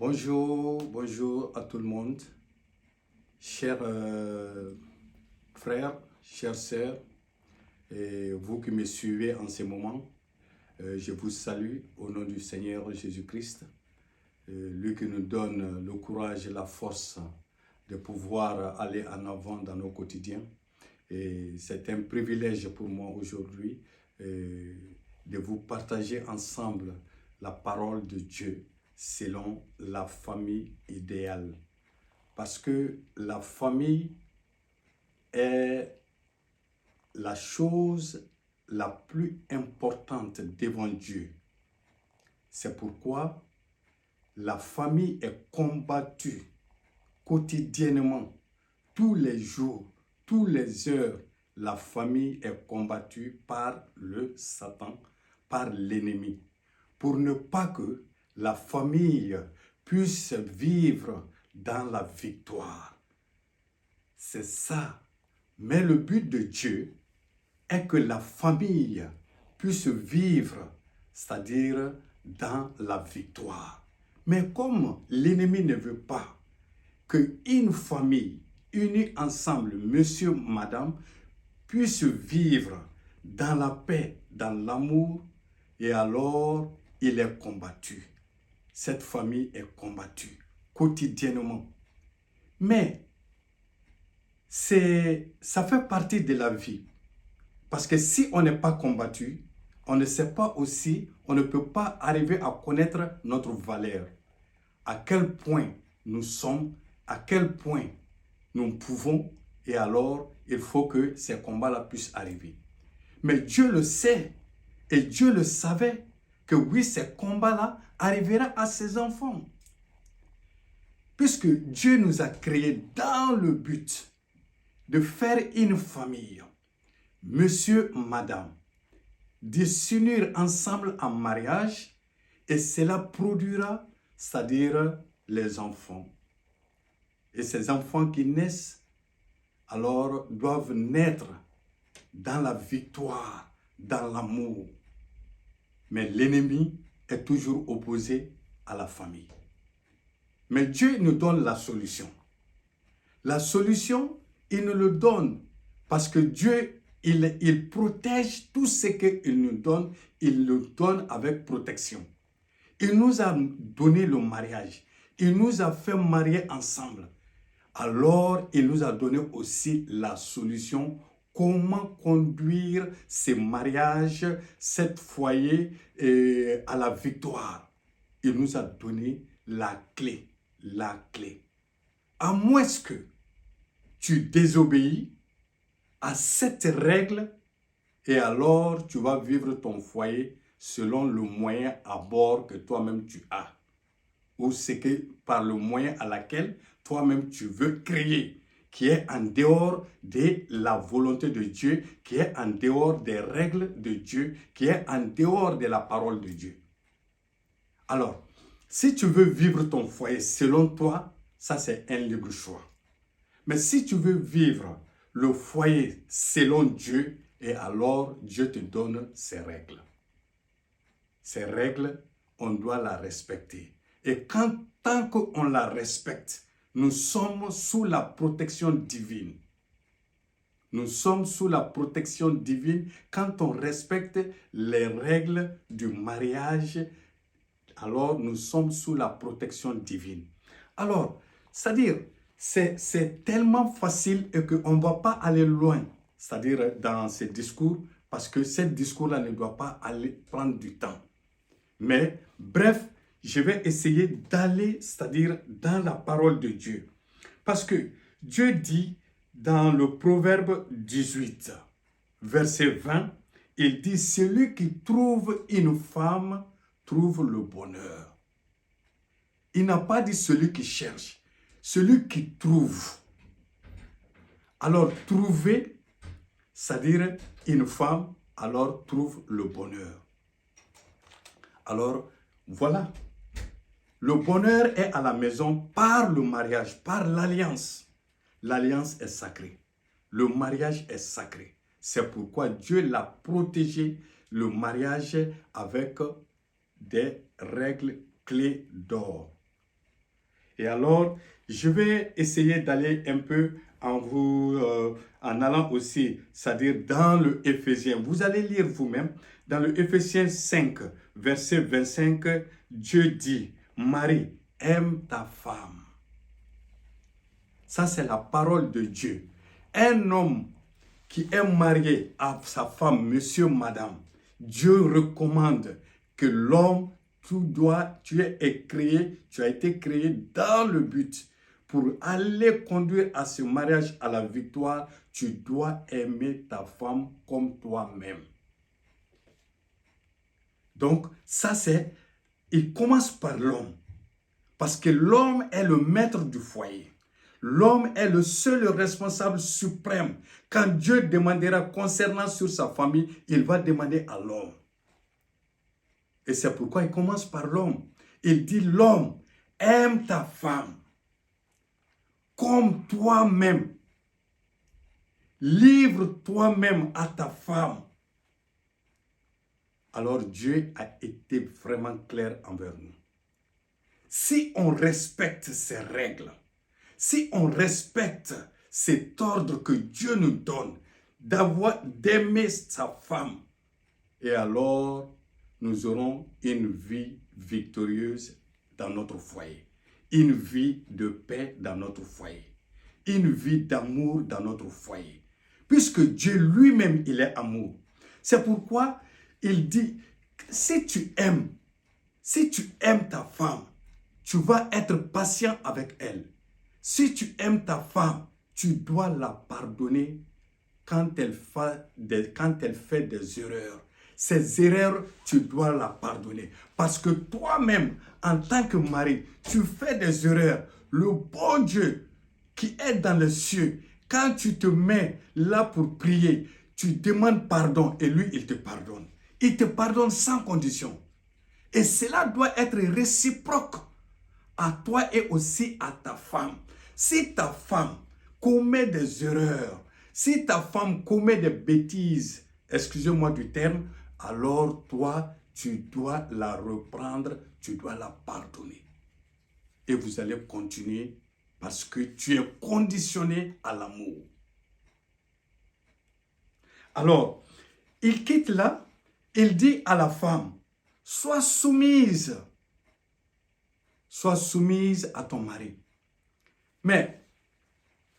Bonjour à tout le monde, chers frères, chères sœurs, et vous qui me suivez en ce moment, je vous salue au nom du Seigneur Jésus-Christ, lui qui nous donne le courage et la force de pouvoir aller en avant dans nos quotidiens. Et c'est un privilège pour moi aujourd'hui de vous partager ensemble la parole de Dieu selon la famille idéale. Parce que la famille est la chose la plus importante devant Dieu. C'est pourquoi la famille est combattue quotidiennement, tous les jours, toutes les heures. La famille est combattue par le Satan, par l'ennemi, pour ne pas que la famille puisse vivre dans la victoire. C'est ça. Mais le but de Dieu est que la famille puisse vivre, c'est-à-dire dans la victoire. Mais comme l'ennemi ne veut pas qu'une famille unie ensemble, monsieur, madame, puisse vivre dans la paix, dans l'amour, et alors il est combattu. Cette famille est combattue quotidiennement. Mais ça fait partie de la vie. Parce que si on n'est pas combattu, on ne sait pas aussi, on ne peut pas arriver à connaître notre valeur. À quel point nous sommes, à quel point nous pouvons, et alors il faut que ces combats-là puissent arriver. Mais Dieu le sait, et Dieu le savait, que oui, ces combats-là arriveront à ses enfants. Puisque Dieu nous a créés dans le but de faire une famille, monsieur, madame, de s'unir ensemble en mariage, et cela produira, c'est-à-dire les enfants. Et ces enfants qui naissent, alors doivent naître dans la victoire, dans l'amour. Mais l'ennemi est toujours opposé à la famille. Mais Dieu nous donne la solution. La solution, il nous le donne parce que Dieu, il protège tout ce qu'il nous donne, il le donne avec protection. Il nous a donné le mariage. Il nous a fait marier ensemble. Alors, il nous a donné aussi la solution. Comment conduire ces mariages, cet foyer à la victoire. Il nous a donné la clé. La clé. À moins que tu désobéis à cette règle, et alors tu vas vivre ton foyer selon le moyen à bord que toi-même tu as. Ou c'est que par le moyen à laquelle toi-même tu veux créer, qui est en dehors de la volonté de Dieu, qui est en dehors des règles de Dieu, qui est en dehors de la parole de Dieu. Alors, si tu veux vivre ton foyer selon toi, ça c'est un libre choix. Mais si tu veux vivre le foyer selon Dieu, et alors Dieu te donne ses règles. Ces règles, on doit la respecter. Et tant qu'on la respecte, nous sommes sous la protection divine. Nous sommes sous la protection divine quand on respecte les règles du mariage. Alors, nous sommes sous la protection divine. Alors, c'est-à-dire, c'est tellement facile et qu'on ne va pas aller loin, c'est-à-dire dans ces discours, parce que ce discours-là ne doit pas aller prendre du temps. Mais, bref, je vais essayer d'aller, c'est-à-dire dans la parole de Dieu. Parce que Dieu dit dans le Proverbe 18, verset 20, il dit « Celui qui trouve une femme trouve le bonheur. » Il n'a pas dit celui qui cherche, celui qui trouve. Alors, trouver, c'est-à-dire une femme, alors trouve le bonheur. Alors, voilà. Le bonheur est à la maison par le mariage, par l'alliance. L'alliance est sacrée. Le mariage est sacré. C'est pourquoi Dieu l'a protégé, le mariage, avec des règles clés d'or. Et alors, je vais essayer d'aller un peu en allant aussi, c'est-à-dire dans le Éphésiens. Vous allez lire vous-même, dans le Éphésiens 5, verset 25, Dieu dit, Marie, aime ta femme. Ça, c'est la parole de Dieu. Un homme qui est marié à sa femme, monsieur, madame, Dieu recommande que l'homme, tu as été créé dans le but pour aller conduire à ce mariage à la victoire. Tu dois aimer ta femme comme toi-même. Donc, il commence par l'homme. Parce que l'homme est le maître du foyer. L'homme est le seul responsable suprême. Quand Dieu demandera concernant sur sa famille, il va demander à l'homme. Et c'est pourquoi il commence par l'homme. Il dit, l'homme, aime ta femme comme toi-même. Livre toi-même à ta femme. Alors Dieu a été vraiment clair envers nous. Si on respecte ces règles, si on respecte cet ordre que Dieu nous donne, d'aimer sa femme, et alors nous aurons une vie victorieuse dans notre foyer, une vie de paix dans notre foyer, une vie d'amour dans notre foyer, puisque Dieu lui-même, il est amour. C'est pourquoi il dit, si tu aimes ta femme, tu vas être patient avec elle. Si tu aimes ta femme, tu dois la pardonner quand elle fait des erreurs. Ces erreurs, tu dois la pardonner. Parce que toi-même, en tant que mari, tu fais des erreurs. Le bon Dieu qui est dans les cieux, quand tu te mets là pour prier, tu demandes pardon et lui, il te pardonne. Il te pardonne sans condition. Et cela doit être réciproque à toi et aussi à ta femme. Si ta femme commet des erreurs, si ta femme commet des bêtises, excusez-moi du terme, alors toi, tu dois la reprendre, tu dois la pardonner. Et vous allez continuer parce que tu es conditionné à l'amour. Alors, il quitte là, il dit à la femme, sois soumise à ton mari. Mais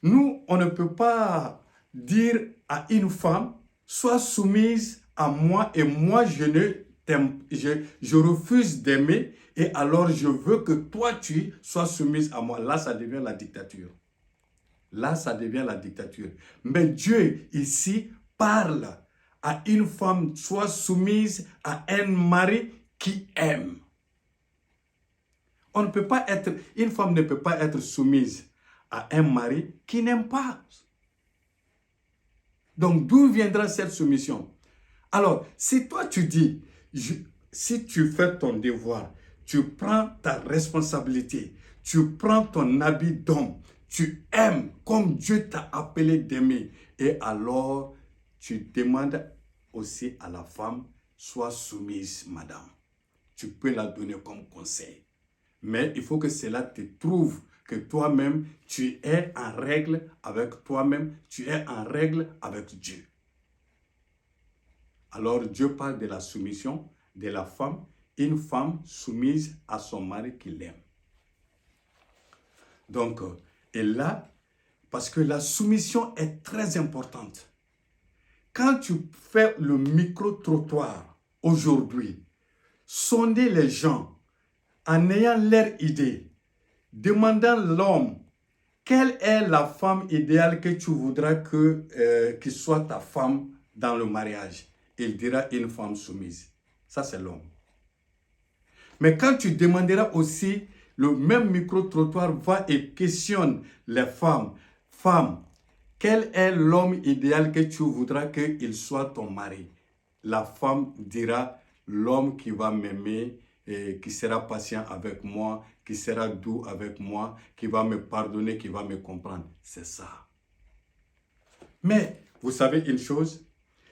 nous, on ne peut pas dire à une femme, sois soumise à moi et moi je refuse d'aimer et alors je veux que toi tu sois soumise à moi. Là, ça devient la dictature. Là, ça devient la dictature. Mais Dieu ici parle à une femme, sois soumise à un mari qui aime. Une femme ne peut pas être soumise à un mari qui n'aime pas. Donc, d'où viendra cette soumission? Alors, si toi tu dis, si tu fais ton devoir, tu prends ta responsabilité, tu prends ton habit d'homme, tu aimes comme Dieu t'a appelé d'aimer, et alors tu demandes aussi à la femme, sois soumise, madame. Tu peux la donner comme conseil. Mais il faut que cela te trouve que toi-même, tu es en règle avec toi-même, tu es en règle avec Dieu. Alors Dieu parle de la soumission de la femme, une femme soumise à son mari qui l'aime. Donc, et là, parce que la soumission est très importante. Quand tu fais le micro-trottoir aujourd'hui, sondez les gens en ayant leur idée, demandant l'homme, quelle est la femme idéale que tu voudras qu'il soit ta femme dans le mariage? Il dira une femme soumise. Ça, c'est l'homme. Mais quand tu demanderas aussi, le même micro-trottoir va et questionne les femmes. Femme, quel est l'homme idéal que tu voudras qu'il soit ton mari? La femme dira, l'homme qui va m'aimer, et qui sera patient avec moi, qui sera doux avec moi, qui va me pardonner, qui va me comprendre. C'est ça. Mais, vous savez une chose,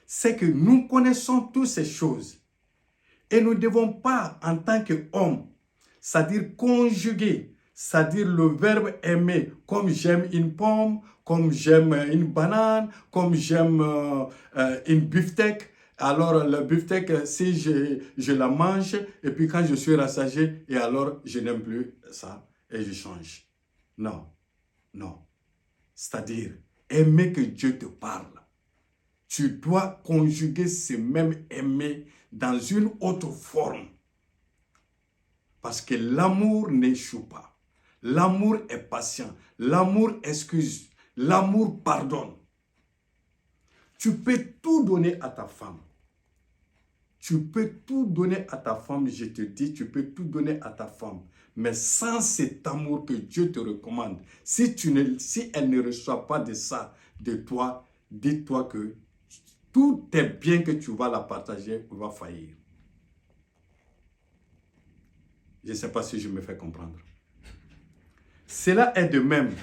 c'est que nous connaissons toutes ces choses. Et nous ne devons pas, en tant qu'hommes, c'est-à-dire conjuguer, c'est-à-dire le verbe aimer, comme j'aime une pomme, comme j'aime une banane, comme j'aime une beefsteak. Alors, le beefsteak, si je la mange, et puis quand je suis rassasié, et alors je n'aime plus ça, et je change. Non, non. C'est-à-dire, aimer que Dieu te parle. Tu dois conjuguer ce même aimer dans une autre forme. Parce que l'amour n'échoue pas. L'amour est patient. L'amour excuse. L'amour pardonne. Tu peux tout donner à ta femme. Tu peux tout donner à ta femme, je te dis, tu peux tout donner à ta femme. Mais sans cet amour que Dieu te recommande, si elle ne reçoit pas de ça de toi, dis-toi que tout est bien que tu vas la partager ou va faillir. Je ne sais pas si je me fais comprendre. Cela est de même.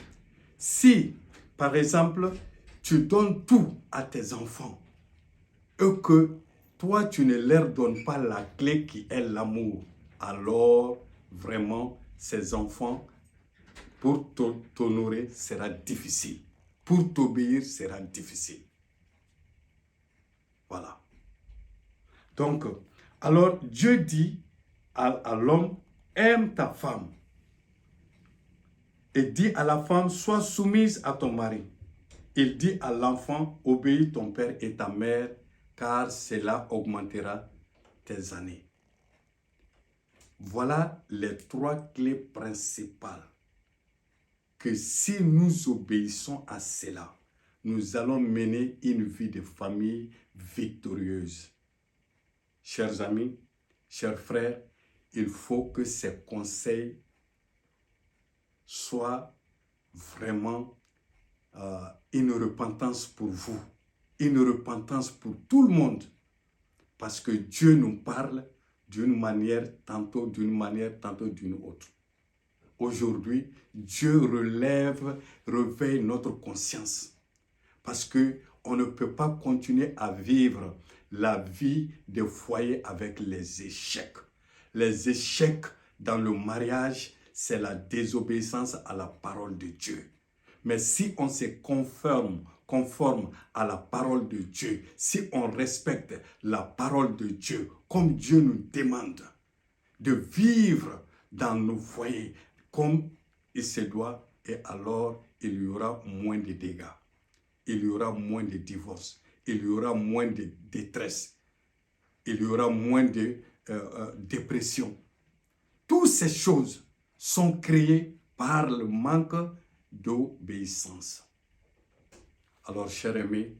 Si, par exemple, tu donnes tout à tes enfants et que toi, tu ne leur donnes pas la clé qui est l'amour, alors vraiment, ces enfants, pour t'honorer, sera difficile. Pour t'obéir, sera difficile. Voilà. Donc, alors Dieu dit à l'homme, aime ta femme. Et dit à la femme, sois soumise à ton mari. Il dit à l'enfant, obéis ton père et ta mère, car cela augmentera tes années. Voilà les trois clés principales que si nous obéissons à cela, nous allons mener une vie de famille victorieuse. Chers amis, chers frères, il faut que ces conseils soient vraiment une repentance pour vous, une repentance pour tout le monde, parce que Dieu nous parle d'une manière, tantôt d'une autre. Aujourd'hui, Dieu réveille notre conscience, parce que on ne peut pas continuer à vivre la vie de foyer avec les échecs. Les échecs dans le mariage, c'est la désobéissance à la parole de Dieu. Mais si on se conforme à la parole de Dieu, si on respecte la parole de Dieu, comme Dieu nous demande de vivre dans nos foyers comme il se doit, et alors il y aura moins de dégâts, il y aura moins de divorces, il y aura moins de détresse, il y aura moins de dépression. Toutes ces choses sont créées par le manque d'obéissance. Alors, chers amis,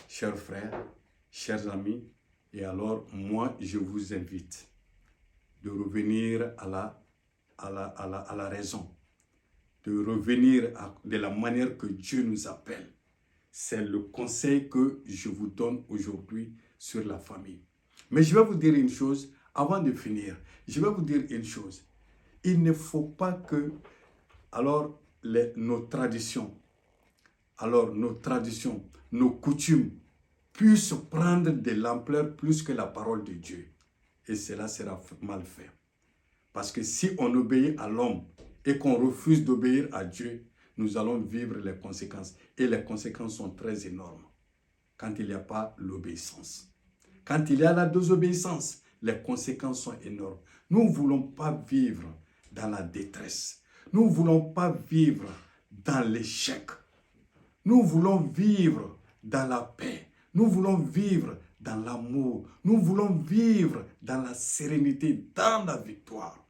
chers frères, chers amis, et alors moi, je vous invite de revenir à la raison, de revenir de la manière que Dieu nous appelle. C'est le conseil que je vous donne aujourd'hui sur la famille. Mais je vais vous dire une chose, avant de finir, je vais vous dire une chose. Il ne faut pas que, alors, nos traditions, nos coutumes puissent prendre de l'ampleur plus que la parole de Dieu. Et cela sera mal fait. Parce que si on obéit à l'homme et qu'on refuse d'obéir à Dieu, nous allons vivre les conséquences. Et les conséquences sont très énormes quand il n'y a pas l'obéissance. Quand il y a la désobéissance, les conséquences sont énormes. Nous ne voulons pas vivre dans la détresse. Nous ne voulons pas vivre dans l'échec. Nous voulons vivre dans la paix. Nous voulons vivre dans l'amour. Nous voulons vivre dans la sérénité, dans la victoire.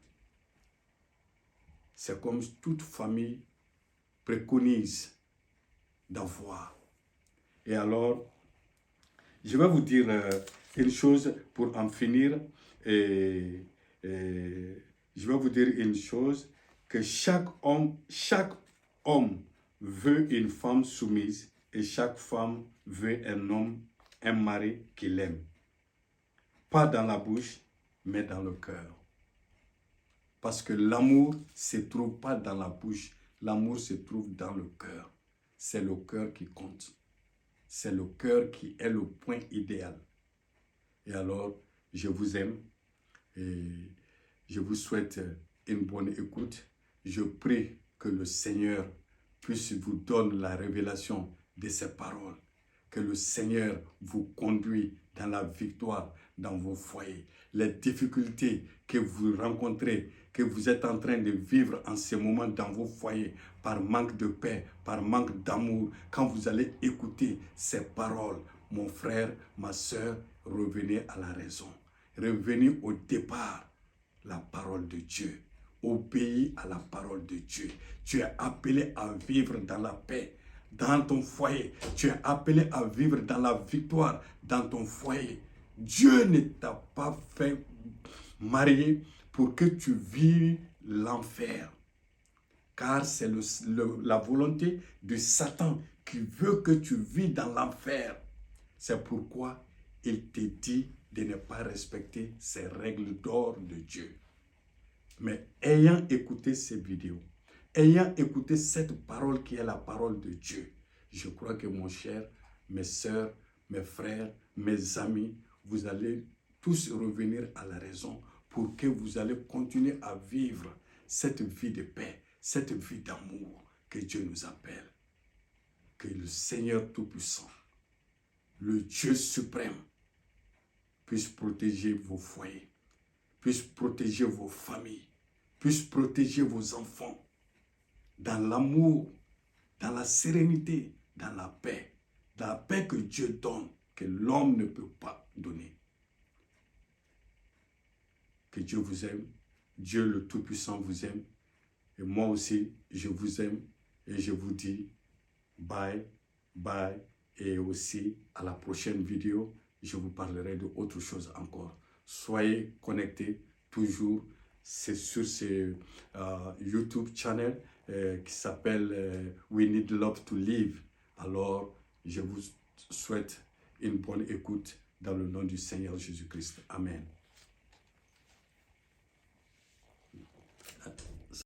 C'est comme toute famille préconise d'avoir. Et alors, je vais vous dire une chose pour en finir. Et je vais vous dire une chose, que chaque homme veut une femme soumise et chaque femme veut un mari qui l'aime. Pas dans la bouche, mais dans le cœur. Parce que l'amour ne se trouve pas dans la bouche, l'amour se trouve dans le cœur. C'est le cœur qui compte. C'est le cœur qui est le point idéal. Et alors, je vous aime et je vous souhaite une bonne écoute. Je prie que le Seigneur puisse vous donner la révélation de ces paroles. Que le Seigneur vous conduise dans la victoire dans vos foyers. Les difficultés que vous rencontrez, que vous êtes en train de vivre en ce moment dans vos foyers, par manque de paix, par manque d'amour, quand vous allez écouter ces paroles, mon frère, ma soeur, revenez à la raison. Revenez au départ, la parole de Dieu. Obéis à la parole de Dieu. Tu es appelé à vivre dans la paix dans ton foyer. Tu es appelé à vivre dans la victoire dans ton foyer. Dieu ne t'a pas fait marier pour que tu vives l'enfer. Car c'est la volonté de Satan qui veut que tu vis dans l'enfer. C'est pourquoi il te dit de ne pas respecter ces règles d'or de Dieu. Mais ayant écouté ces vidéos, ayant écouté cette parole qui est la parole de Dieu, je crois que mon cher, mes soeurs, mes frères, mes amis, vous allez tous revenir à la raison pour que vous allez continuer à vivre cette vie de paix, cette vie d'amour que Dieu nous appelle. Que le Seigneur Tout-Puissant, le Dieu suprême, puisse protéger vos foyers, puisse protéger vos familles, puisse protéger vos enfants dans l'amour, dans la sérénité, dans la paix que Dieu donne, que l'homme ne peut pas donner. Que Dieu vous aime, Dieu le Tout-Puissant vous aime, et moi aussi, je vous aime, et je vous dis bye, bye, et aussi à la prochaine vidéo, je vous parlerai d'autre chose encore. Soyez connectés toujours, c'est sur ce YouTube channel qui s'appelle We Need Love to Live. Alors, je vous souhaite une bonne écoute dans le nom du Seigneur Jésus-Christ. Amen.